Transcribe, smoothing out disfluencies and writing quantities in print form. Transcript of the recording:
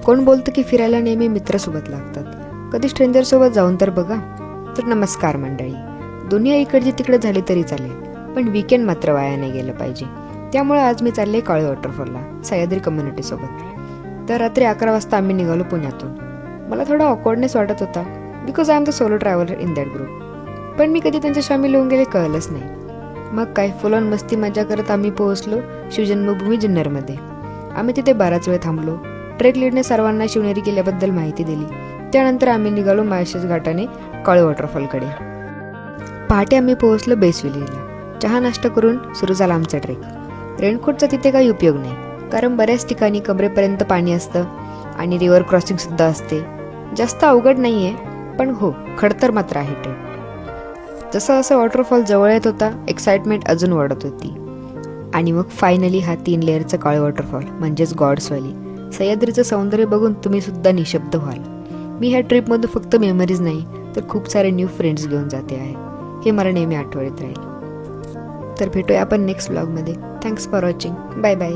कोण बोलतं की फिरायला नेहमी मित्रासोबत लागतात, कधी स्ट्रेंजरसोबत जाऊन तर बघा. तर नमस्कार मंडळी. दुनिया इकडची तिकडे झाली तरी चालेल, पण वीकेंड मात्र वाया नाही गेलं पाहिजे. त्यामुळे आज मी चालले काळे वॉटरफॉलला सह्याद्री कम्युनिटीसोबत. तर रात्री 11 वाजता आम्ही निघालो पुण्यातून. मला थोडा ऑकवर्डनेस वाटत होता, because I am the solo traveller in that group. पण मी कधी त्यांच्या शामिल होऊन गेले कळलंच नाही. मग काय फुल ऑन मस्ती मजा करत आम्ही पोहोचलो शिवजन्मभूमी जुन्नरमध्ये. आम्ही तिथे बराच वेळ थांबलो. ट्रेक लीडने सर्वांना शिवनेरी किल्ल्याबद्दल माहिती दिली. त्यानंतर आम्ही निघालो माळशेज घाटाने काळे वॉटरफॉलकडे. पहाटे आम्ही पोहोचलो बेस व्हॅलीला. चहा नाश्ता करून सुरू झाला आमचा ट्रेक. रेनकोटचा तिथे काही उपयोग नाही, कारण बऱ्याच ठिकाणी कमरेपर्यंत पाणी असतं आणि रिव्हर क्रॉसिंग सुद्धा असते. जास्त अवघड नाही आहे, पण हो खडतर मात्र आहे ट्रेक. जसं असं वॉटरफॉल जवळ येत होता, एक्साइटमेंट अजून वाढत होती. आणि मग फायनली हा 3 लेअरचा काळे वॉटरफॉल म्हणजेच गॉड्स व्हॅली. सह्याद्रीचं सौंदर्य बघून तुम्ही सुद्धा निशब्द व्हाल. मी ह्या ट्रिपमध्ये फक्त मेमरीज नाही, तर खूप सारे न्यू फ्रेंड्स घेऊन जाते आहे. हे मला नेहमी आठवणीत राहील. तर भेटूया आपण नेक्स्ट ब्लॉगमध्ये. Thanks for watching. Bye bye.